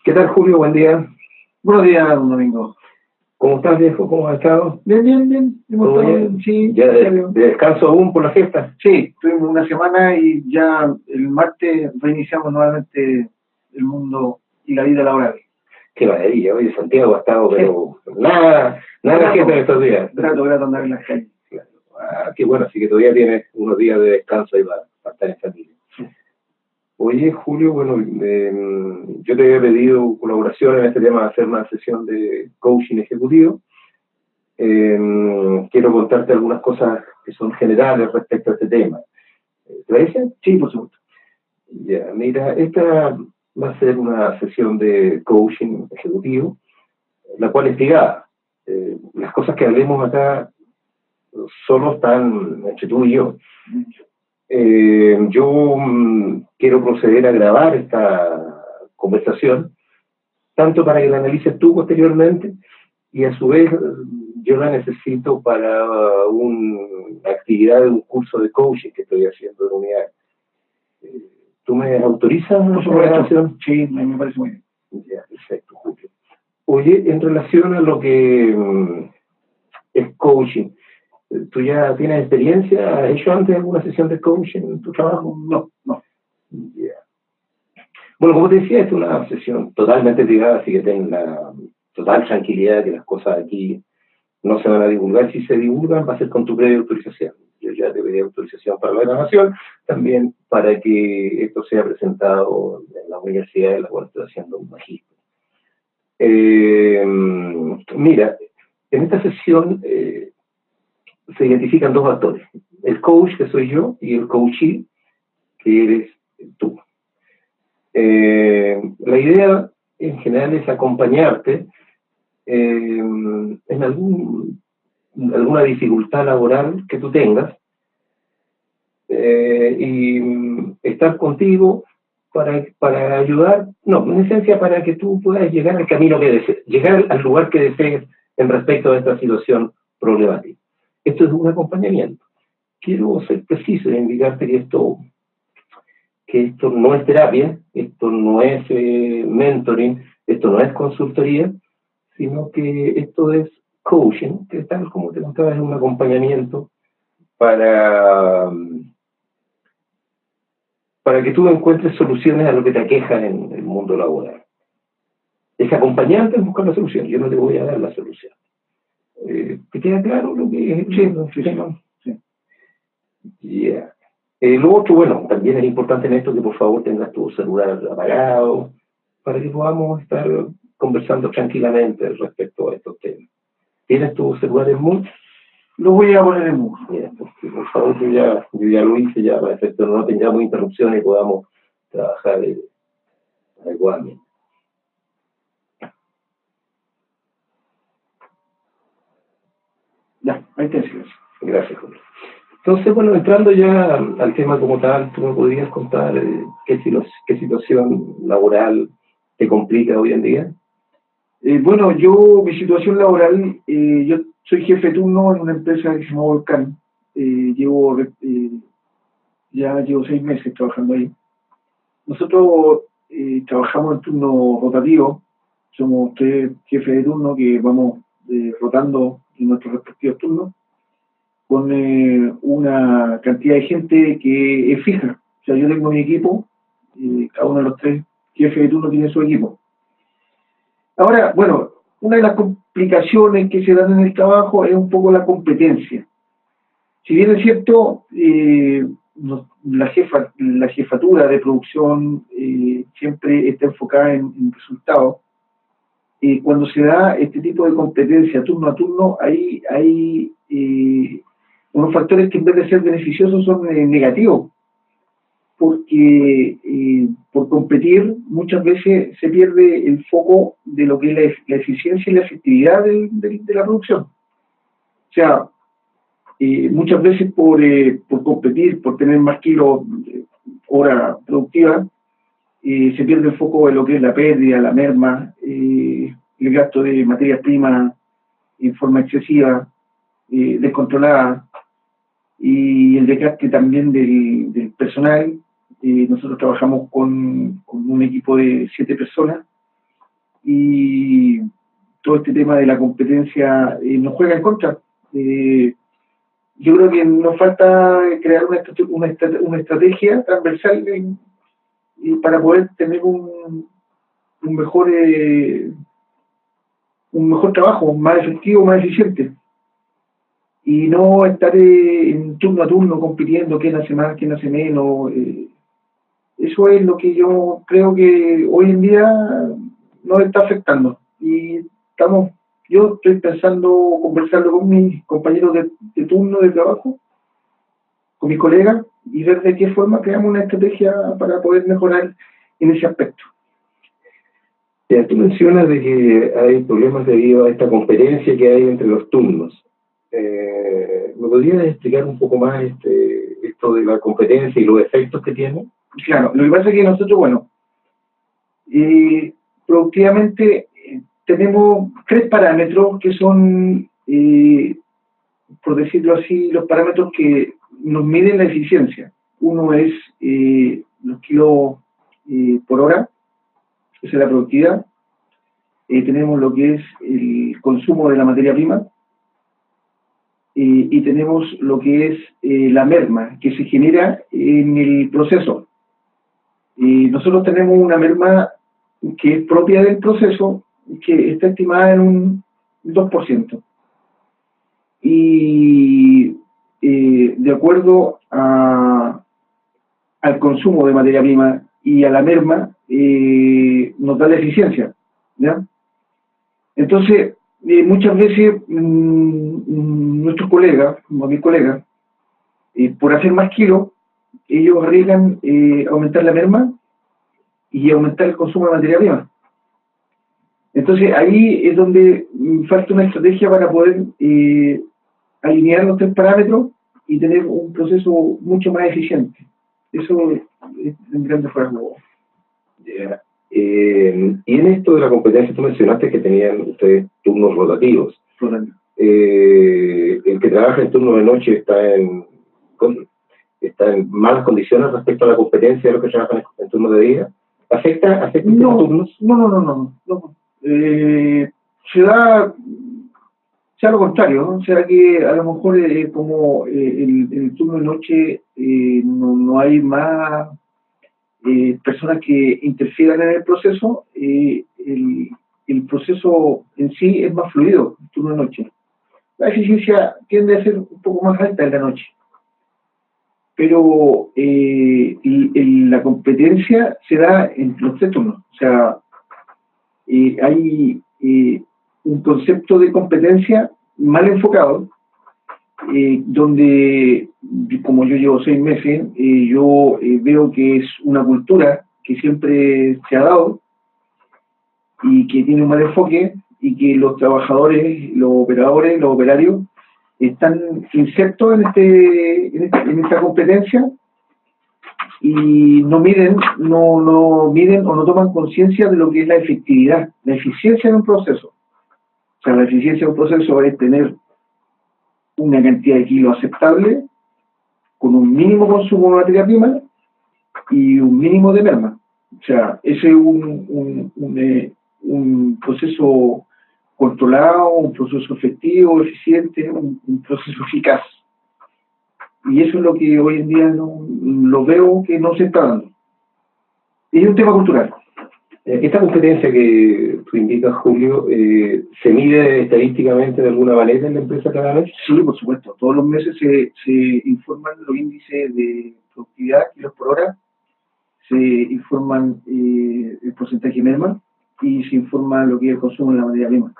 ¿Qué tal, Julio? Buen día. Buenos días, don Domingo. ¿Cómo estás, viejo? ¿Cómo has estado? Bien. ¿Todo bien? Sí, ¿Ya de descanso aún por la fiesta? Sí, tuvimos una semana y ya el martes reiniciamos nuevamente el mundo y la vida laboral. Qué maravilla, hoy Santiago ha estado, pero nada fiesta en estos días. Grato andar en las calles. Claro. Qué bueno, así que todavía tienes unos días de descanso ahí para estar en familia. Sí. Oye, Julio, bueno, yo te había pedido colaboración en este tema de hacer una sesión de coaching ejecutivo. Quiero contarte algunas cosas que son generales respecto a este tema. ¿Te parece? Sí, por supuesto. Ya, mira, esta va a ser una sesión de coaching ejecutivo, la cual es privada. Las cosas que hablemos acá solo están entre tú y yo. Yo quiero proceder a grabar esta conversación, tanto para que la analices tú posteriormente, y a su vez yo la necesito para una actividad de un curso de coaching que estoy haciendo en unidad. ¿Tú me autorizas Por esa grabación? Sí, me parece muy bien. Ya, perfecto, Julio. Oye, en relación a lo que es coaching, ¿tú ya tienes experiencia? ¿Has hecho antes alguna sesión de coaching en tu trabajo? No. Yeah. Bueno, como te decía, es una sesión totalmente privada, así que ten la total tranquilidad que las cosas aquí no se van a divulgar. Si se divulgan, va a ser con tu previa autorización. Yo ya te pedí autorización para la grabación, también para que esto sea presentado en la universidad en la cual estoy haciendo un magíster. Mira, en esta sesión se identifican dos actores, el coach, que soy yo, y el coachee, que eres tú. La idea en general es acompañarte en alguna dificultad laboral que tú tengas y estar contigo para ayudar, no, en esencia para que tú puedas llegar al camino que desees, llegar al lugar que desees en respecto a esta situación problemática. Esto es un acompañamiento. Quiero ser preciso y indicarte que esto no es terapia, esto no es mentoring, esto no es consultoría, sino que esto es coaching, que tal como te contaba es un acompañamiento para que tú encuentres soluciones a lo que te aqueja en el mundo laboral. Es acompañante en buscar la solución, yo no te voy a dar la solución. ¿Te queda claro lo que es? Sí. Yeah. Lo otro, bueno, también es importante en esto que por favor tengas tu celular apagado para que podamos estar conversando tranquilamente respecto a estos temas. ¿Tienes tu celular en mute? Lo voy a poner en mute. Yeah, porque por favor, yo ya lo hice, ya para efecto no tengamos interrupciones y podamos trabajar adecuadamente. Ya, ahí te silencio. Gracias, Julio. Entonces, bueno, entrando ya al tema como tal, ¿tú me podrías contar qué situación laboral te complica hoy en día? Bueno, mi situación laboral, yo soy jefe de turno en una empresa que se llama Volcán. Ya llevo 6 meses trabajando ahí. Nosotros trabajamos en turno rotativo, somos 3 jefes de turno que vamos rotando en nuestros respectivos turnos, con una cantidad de gente que es fija. O sea, yo tengo mi equipo, cada uno de los 3 jefes de turno tiene su equipo. Ahora, bueno, una de las complicaciones que se dan en el trabajo es un poco la competencia. Si bien es cierto, la jefatura de producción siempre está enfocada en resultados, cuando se da este tipo de competencia turno a turno, hay unos factores que en vez de ser beneficiosos son negativos, porque por competir muchas veces se pierde el foco de lo que es la eficiencia y la efectividad de la producción. O sea, muchas veces por competir, por tener más kilos hora productiva, se pierde el foco de lo que es la pérdida, la merma, el gasto de materias primas en forma excesiva, descontrolada, y el desgaste también del personal. Nosotros trabajamos con un equipo de 7 personas y todo este tema de la competencia nos juega en contra. Yo creo que nos falta crear una estrategia transversal y para poder tener un mejor trabajo, más efectivo, más eficiente. Y no estar en turno a turno compitiendo quién hace más, quién hace menos. Eso es lo que yo creo que hoy en día nos está afectando. Y yo estoy pensando conversarlo con mis compañeros de turno de trabajo, con mis colegas, y ver de qué forma creamos una estrategia para poder mejorar en ese aspecto. Ya, tú mencionas de que hay problemas debido a esta competencia que hay entre los turnos. ¿Me podrías explicar un poco más esto de la competencia y los efectos que tiene? Claro, lo que pasa es que nosotros, bueno, productivamente tenemos 3 parámetros que son, por decirlo así, los parámetros que nos miden la eficiencia. Uno es los kilos por hora, esa es la productividad. Tenemos lo que es el consumo de la materia prima. Y tenemos lo que es la merma que se genera en el proceso. Nosotros tenemos una merma que es propia del proceso, que está estimada en un 2%. Y de acuerdo al consumo de materia prima y a la merma, nos da la eficiencia, ¿ya? Entonces, muchas veces nuestros colegas, como mis colegas, por hacer más kilos, ellos arriesgan aumentar la merma y aumentar el consumo de materia prima. Entonces ahí es donde falta una estrategia para poder alinear los 3 parámetros y tener un proceso mucho más eficiente. Eso es en grandes rasgos. Yeah. Y en esto de la competencia, tú mencionaste que tenían ustedes turnos rotativos. El que trabaja en turno de noche está en malas condiciones respecto a la competencia de los que trabajan en turno de día. ¿Afecta estos turnos? No. Sea lo contrario, ¿no? O sea que a lo mejor como en el turno de noche no hay más personas que interfieran en el proceso, el proceso en sí es más fluido, el turno de noche. La eficiencia tiende a ser un poco más alta en la noche, pero la competencia se da en los 3 turnos. O sea, hay un concepto de competencia mal enfocado, donde, como yo llevo 6 meses, yo veo que es una cultura que siempre se ha dado y que tiene un mal enfoque, y que los trabajadores, los operadores, los operarios están insertos en esta competencia y no miden o no toman conciencia de lo que es la efectividad, la eficiencia de un proceso. O sea, la eficiencia de un proceso es tener una cantidad de kilos aceptable, con un mínimo consumo de materia prima y un mínimo de merma. O sea, ese es un proceso controlado, un proceso efectivo, eficiente, un proceso eficaz. Y eso es lo que hoy en día lo veo que no se está dando. Y es un tema cultural. ¿Esta competencia que tú indicas, Julio, se mide estadísticamente de alguna manera en la empresa cada vez? Sí, por supuesto. Todos los meses se informan los índices de productividad, kilos por hora, se informan el porcentaje de merma y se informa lo que es el consumo de la materia prima.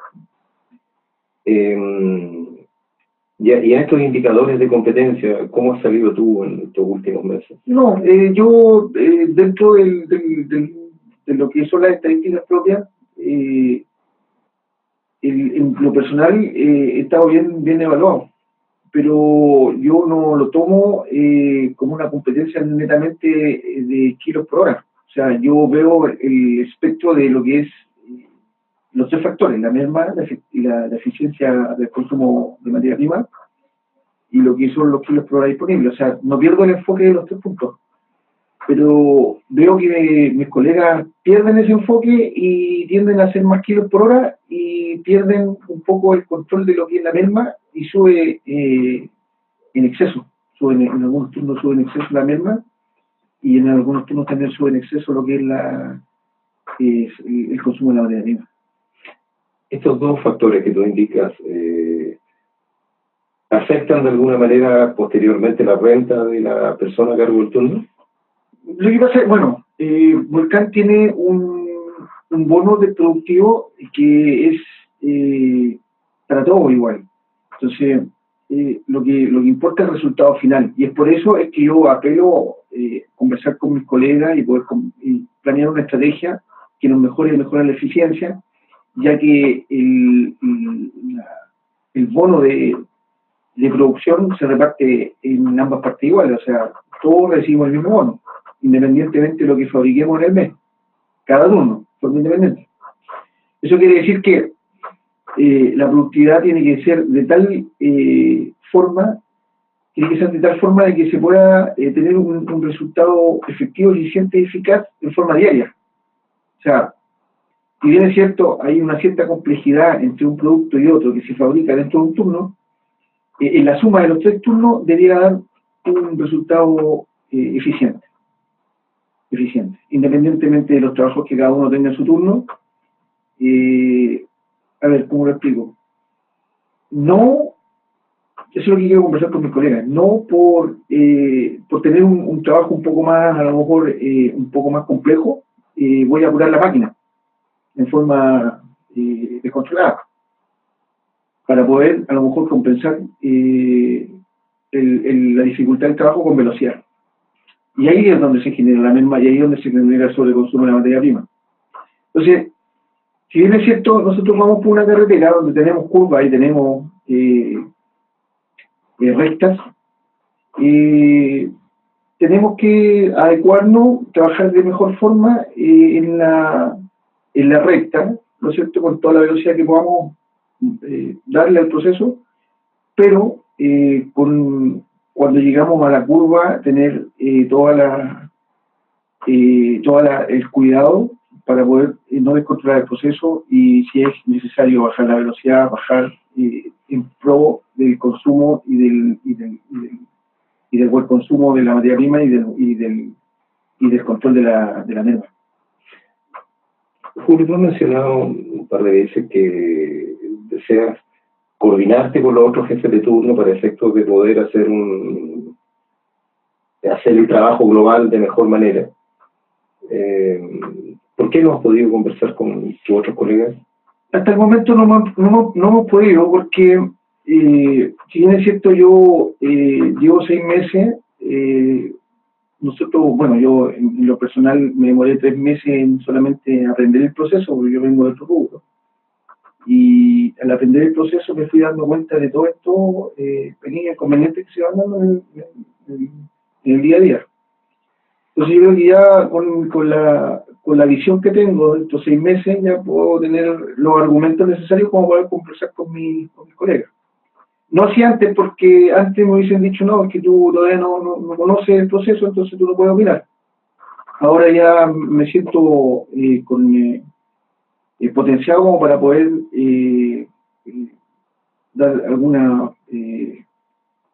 Y a estos indicadores de competencia, ¿cómo has salido tú en estos últimos meses? No, yo dentro de lo que son las estadísticas propias, en lo personal he estado bien evaluado, pero yo no lo tomo como una competencia netamente de kilos por hora. O sea, yo veo el espectro de lo que es los 3 factores, la merma, la eficiencia del consumo de materia prima y lo que son los kilos por hora disponibles. O sea, no pierdo el enfoque de los 3 puntos. pero veo que mis colegas pierden ese enfoque y tienden a hacer más kilos por hora y pierden un poco el control de lo que es la merma y sube en exceso. En algunos turnos sube en exceso la merma y en algunos turnos también sube en exceso lo que es el consumo de la materia prima. Estos dos factores que tú indicas, ¿afectan de alguna manera posteriormente la renta de la persona a cargo del turno? Lo que pasa es, bueno, Volcán tiene un bono de productivo que es para todos igual. Entonces, lo que importa es el resultado final. Y es por eso es que yo apelo conversar con mis colegas y poder planear una estrategia que nos mejore la eficiencia, ya que el bono de producción se reparte en ambas partes iguales, o sea, todos recibimos el mismo bono, independientemente de lo que fabriquemos en el mes, cada turno, forma independiente. Eso quiere decir que la productividad tiene que ser de tal forma, de que se pueda tener un resultado efectivo, eficiente y eficaz en forma diaria. O sea, si bien es cierto, hay una cierta complejidad entre un producto y otro que se fabrica dentro de un turno, en la suma de los 3 turnos debiera dar un resultado eficiente, independientemente de los trabajos que cada uno tenga en su turno. A ver, ¿cómo lo explico? No, eso es lo que quiero conversar con mis colegas, no por tener un trabajo un poco más, a lo mejor un poco más complejo, voy a apurar la máquina en forma descontrolada, para poder a lo mejor compensar la dificultad del trabajo con velocidad. Y ahí es donde se genera la merma y ahí es donde se genera el sobreconsumo de la materia prima. Entonces, si bien es cierto, nosotros vamos por una carretera donde tenemos curvas y tenemos rectas, tenemos que adecuarnos, trabajar de mejor forma en la recta, ¿no es cierto?, con toda la velocidad que podamos darle al proceso, pero cuando llegamos a la curva, tener el cuidado para poder no descontrolar el proceso y si es necesario bajar la velocidad, bajar en pro del consumo y del buen consumo de la materia prima y del control de la merma. Julio, tú has mencionado un par de veces que deseas coordinarte con los otros jefes de turno para efectos de poder hacer el trabajo global de mejor manera. ¿Por qué no has podido conversar con tus otros colegas? Hasta el momento no hemos podido porque, si bien es cierto, yo llevo 6 meses, nosotros, bueno, yo en lo personal me demoré 3 meses en solamente aprender el proceso, porque yo vengo de otro rubro. Y al aprender el proceso me fui dando cuenta de todo esto, pequeños inconvenientes que se van dando en el día a día. Entonces yo creo que ya con la visión que tengo de estos 6 meses ya puedo tener los argumentos necesarios como poder conversar con mis colegas. No así antes, porque antes me hubiesen dicho, no, es que tú todavía no conoces el proceso, entonces tú no puedes opinar. Ahora ya me siento potenciado como para poder dar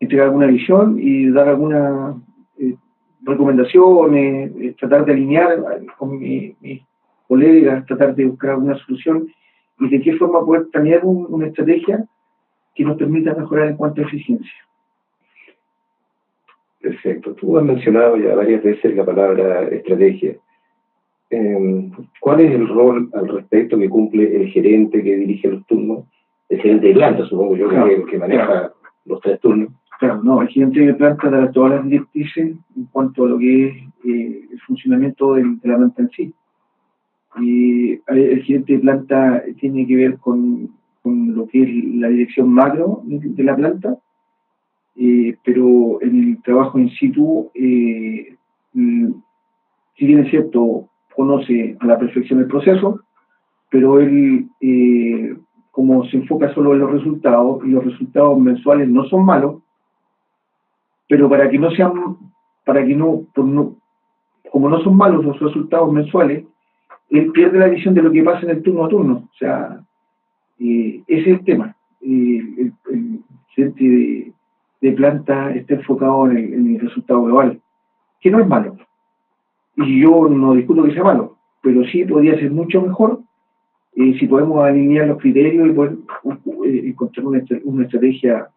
entregar alguna visión y dar algunas recomendaciones, tratar de alinear con mis colegas, tratar de buscar alguna solución y de qué forma poder planear una estrategia que nos permita mejorar en cuanto a eficiencia. Perfecto. Tú has mencionado ya varias veces la palabra estrategia. ¿Cuál es el rol al respecto que cumple el gerente que dirige los turnos? El gerente de planta, supongo yo, claro, que maneja los 3 turnos. Claro, no, el gerente de planta da todas las directrices en cuanto a lo que es el funcionamiento de la planta en sí. Y el gerente de planta tiene que ver con lo que es la dirección macro de la planta, pero en el trabajo in situ, si bien es cierto, conoce a la perfección el proceso, pero él, como se enfoca solo en los resultados, y los resultados mensuales no son malos, pero para que no como no son malos los resultados mensuales, él pierde la visión de lo que pasa en el turno a turno. O sea, ese es el tema. El gerente de planta está enfocado en el resultado global, que no es malo. Y yo no discuto que sea malo, pero sí podría ser mucho mejor si podemos alinear los criterios y poder encontrar una estrategia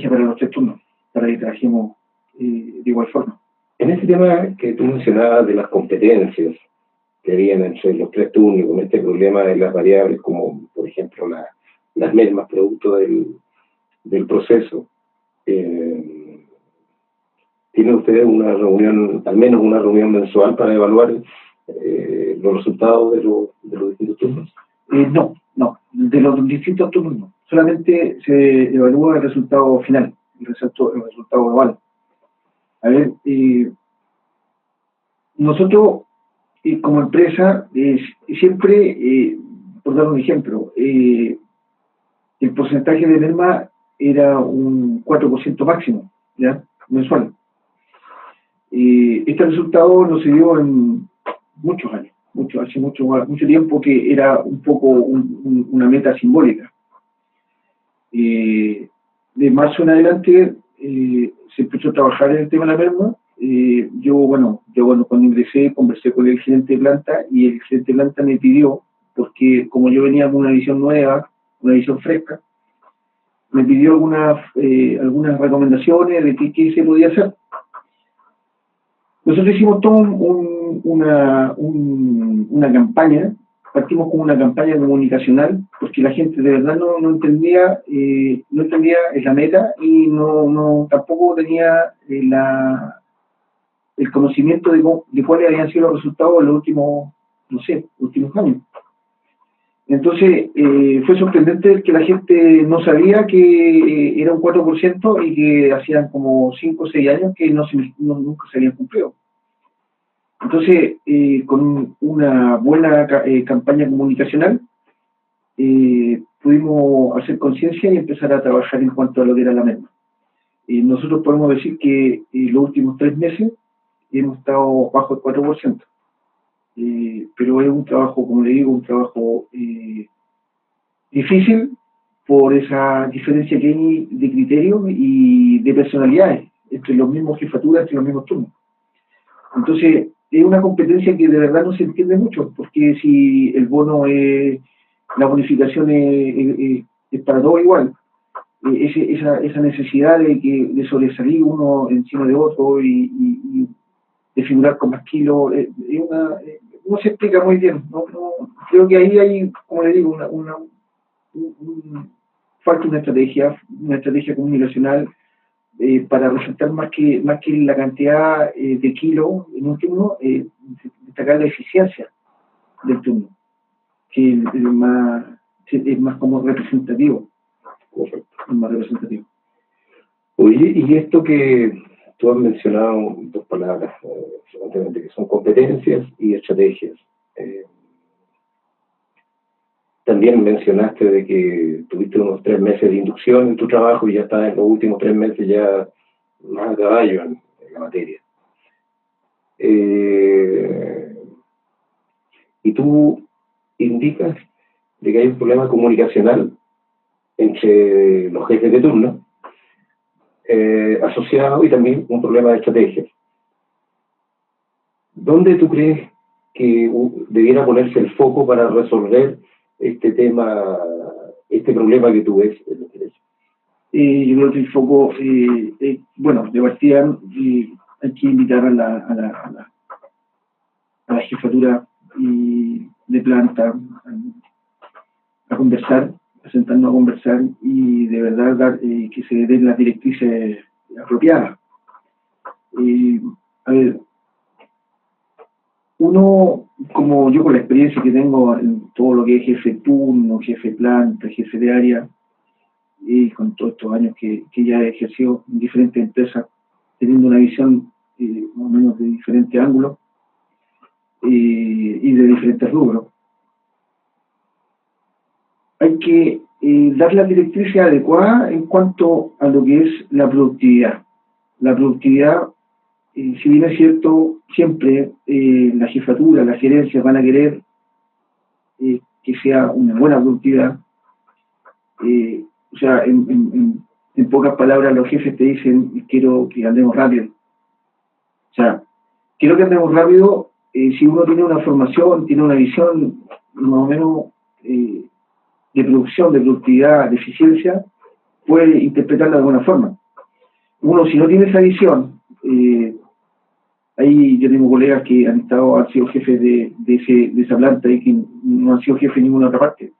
para los 3 turnos, para que trabajemos de igual forma. En ese tema que tú mencionabas de las competencias que habían entre los 3 turnos, con este problema de las variables, como por ejemplo las mermas producto del proceso, ¿tienen ustedes una reunión, al menos una reunión mensual para evaluar los resultados de los distintos turnos? No, de los distintos turnos no. Solamente se evalúa el resultado final, el resultado global. A ver, nosotros como empresa siempre, por dar un ejemplo, el porcentaje de merma era un 4% máximo, ¿ya? Mensual. Este resultado no se dio en muchos años, hace mucho tiempo, que era un poco una meta simbólica. De marzo en adelante se empezó a trabajar en el tema de la merma. Yo cuando ingresé conversé con el gerente de planta, y el gerente de planta me pidió, porque como yo venía con una visión nueva, una visión fresca, me pidió algunas recomendaciones de qué se podía hacer. Nosotros hicimos toda una campaña. Partimos con una campaña comunicacional, porque la gente de verdad no entendía la meta, y tampoco tenía el conocimiento de cuáles habían sido los resultados en los últimos años. Entonces, fue sorprendente que la gente no sabía que era un 4%, y que hacían como 5 o 6 años que nunca se habían cumplido. Entonces, con una buena campaña comunicacional, pudimos hacer conciencia y empezar a trabajar en cuanto a lo que era la merma. Nosotros podemos decir que los últimos 3 meses hemos estado bajo el 4%. Pero es un trabajo, como le digo, un trabajo difícil, por esa diferencia que hay de criterios y de personalidades entre los mismos jefaturas, entre los mismos turnos. Entonces, es una competencia que de verdad no se entiende mucho, porque si el bono, la bonificación es para todos igual, esa necesidad de sobresalir uno encima de otro y de figurar con más kilos, no se explica muy bien. Creo que ahí hay, como le digo, falta una estrategia comunicacional para resaltar más que la cantidad de kilos en un turno, destacar la eficiencia del turno, que es más como representativo. Correcto. Es más representativo. Oye, y esto que tú has mencionado, 2 palabras frecuentemente, que son competencias y estrategias. También mencionaste de que tuviste unos 3 meses de inducción en tu trabajo, y ya estás en los últimos 3 meses ya más a caballo en la materia. Y tú indicas de que hay un problema comunicacional entre los jefes de turno, asociado, y también un problema de estrategia. ¿Dónde tú crees que debiera ponerse el foco para resolver este problema que tú ves en los derechos? Yo creo que el foco, de partida, hay que invitar a la jefatura de planta a conversar, a sentarnos a conversar, y de verdad que se den las directrices apropiadas. A ver, uno, como yo, con la experiencia que tengo en todo lo que es jefe de turno, jefe de planta, jefe de área, y con todos estos años que ya he ejercido en diferentes empresas, teniendo una visión más o menos de diferentes ángulos y de diferentes rubros, hay que dar las directrices adecuadas en cuanto a lo que es la productividad. La productividad si bien es cierto, siempre la jefatura, la gerencia van a querer que sea una buena productividad. O sea, en pocas palabras, los jefes te dicen, quiero que andemos rápido. O sea, quiero que andemos rápido, si uno tiene una formación, tiene una visión más o menos de producción, de productividad, de eficiencia, puede interpretarla de alguna forma. Uno, si no tiene esa visión, ahí yo tengo colegas que han sido jefes de esa planta y que no han sido jefes en ninguna otra parte.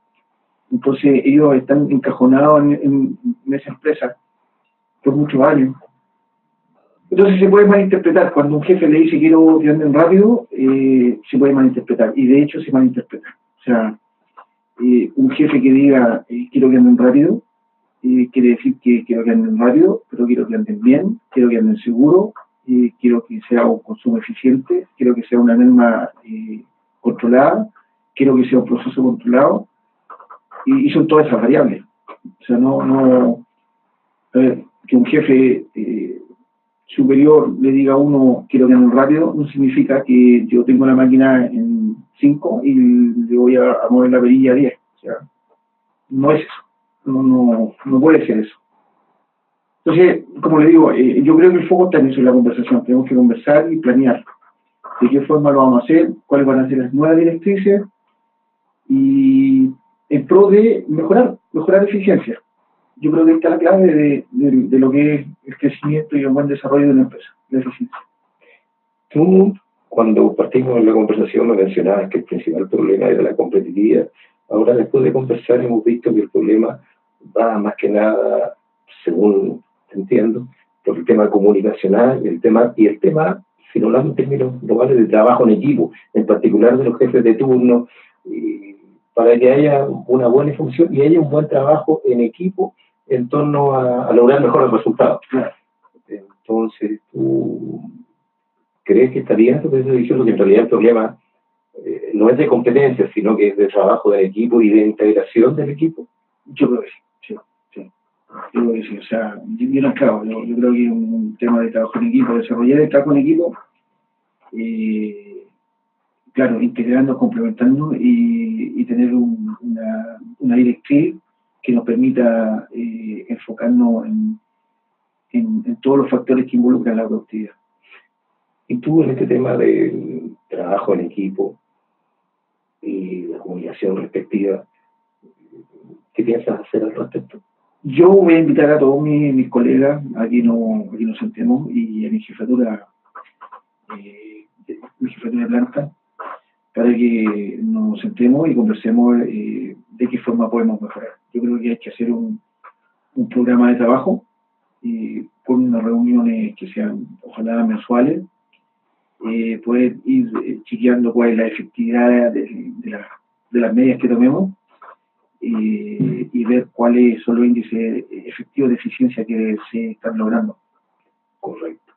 Entonces ellos están encajonados en esa empresa por muchos años. Entonces se puede malinterpretar. Cuando un jefe le dice quiero que anden rápido, se puede malinterpretar. Y de hecho se malinterpreta. O sea, un jefe que diga quiero que anden rápido, quiere decir que quiero que anden rápido, pero quiero que anden bien, quiero que anden seguro, quiero que sea un consumo eficiente, quiero que sea una norma controlada, quiero que sea un proceso controlado, y son todas esas variables. O sea, que un jefe superior le diga a uno quiero que anden rápido, no significa que yo tengo la máquina en 5 y le voy a mover la perilla a 10. O sea, no es eso. No puede ser eso. Entonces, como le digo, yo creo que el foco está en eso, en la conversación. Tenemos que conversar y planear de qué forma lo vamos a hacer, cuáles van a ser las nuevas directrices y en pro de mejorar eficiencia. Yo creo que esta es la clave de lo que es el crecimiento y el buen desarrollo de una empresa, la eficiencia. Tú, cuando partimos en la conversación, me mencionabas que el principal problema era la competitividad. Ahora, después de conversar, hemos visto que el problema va más que nada, según entiendo, por el tema comunicacional, el tema, si no hablamos en términos globales, de trabajo en equipo, en particular de los jefes de turno, para que haya una buena función y haya un buen trabajo en equipo en torno a lograr mejores resultados. Entonces, ¿tú crees que está bien eso que estoy diciendo, que en realidad el problema no es de competencia, sino que es de trabajo del equipo y de integración del equipo? Yo creo que sí. Yo creo que sí. O sea, yo no creo. Yo creo que es un tema de trabajo en equipo, desarrollar el trabajo en equipo, claro, integrando, complementando y tener una directriz que nos permita enfocarnos en todos los factores que involucran la productividad. Y tú, en este tema del trabajo en equipo y la comunicación respectiva, ¿qué piensas hacer al respecto? Yo voy a invitar a todos mis colegas a que nos sentemos y a mi jefatura de planta para que nos sentemos y conversemos de qué forma podemos mejorar. Yo creo que hay que hacer un programa de trabajo con unas reuniones que sean ojalá mensuales, poder ir chequeando cuál es la efectividad de las medidas que tomemos y ver cuáles son los índices efectivos de eficiencia que se están logrando. Correcto.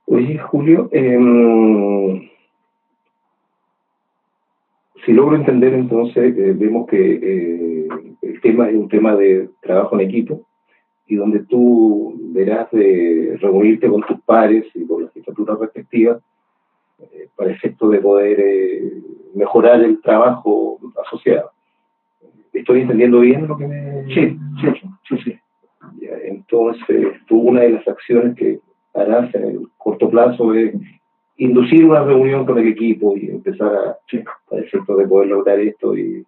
Oye, Julio, si logro entender, entonces, vemos que el tema es un tema de trabajo en equipo y donde tú verás de reunirte con tus pares y con las jefaturas respectivas para efecto de poder mejorar el trabajo asociado. ¿Estoy entendiendo bien lo que me...? Sí. Ya, entonces, tú una de las acciones que harás en el corto plazo es inducir una reunión con el equipo y empezar a efecto de poder lograr esto y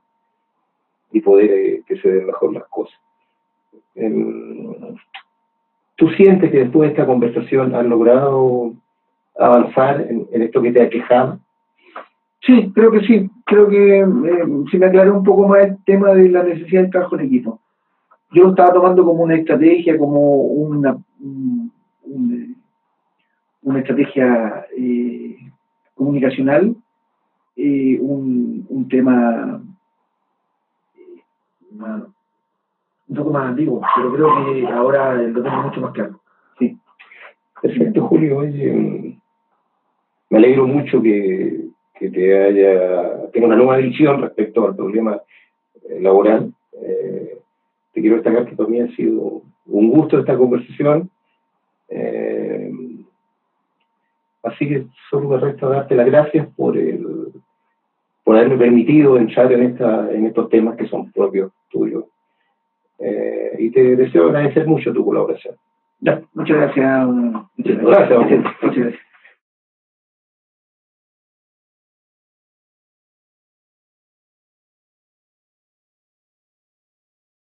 poder que se den mejor las cosas. ¿Tú sientes que después de esta conversación has logrado avanzar en esto que te aquejaba? Sí, creo que sí. Creo que se me aclaró un poco más el tema de la necesidad del trabajo en equipo. Yo lo estaba tomando como una estrategia, como una estrategia comunicacional, un tema un poco más antiguo, pero creo que ahora lo tengo mucho más claro. Sí. Perfecto, Julio. Oye, me alegro mucho que tenga una nueva visión respecto al problema laboral. Te quiero destacar que para mí ha sido un gusto esta conversación. Así que solo me resta darte las gracias por haberme permitido entrar en estos temas que son propios tuyos. Y te deseo agradecer mucho tu colaboración. Ya, muchas gracias. Muchas gracias.